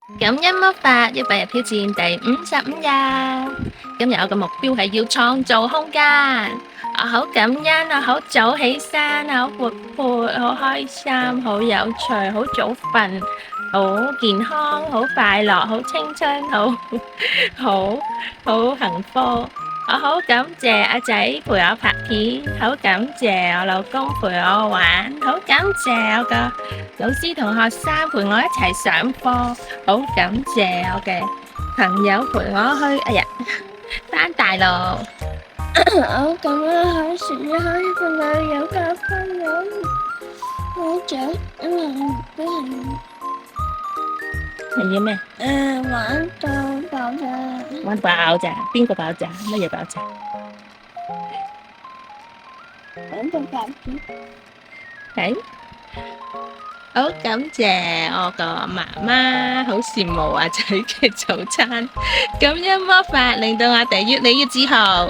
感恩魔法100日挑戰第55日。今日我嘅目標係要創造空間。我好感恩，我好早起身，好活潑，好開心，好有趣，好早瞓，好健康，好快樂，好青春，好幸福。我好感謝阿仔陪我拍片，好感謝我老公陪我玩，好感謝我個老師同學生陪我一齊上課，好感謝我嘅朋友陪我去，哎呀，返大陸。我咁樣可時可以同你有個朋友好長，因為都係要咩？玩到爆炸。玩爆炸？邊個爆炸？乜嘢爆炸？玩到爆炸。係。好感謝我個媽媽，好羨慕阿仔嘅早餐。感恩魔法令到我哋越嚟越自豪。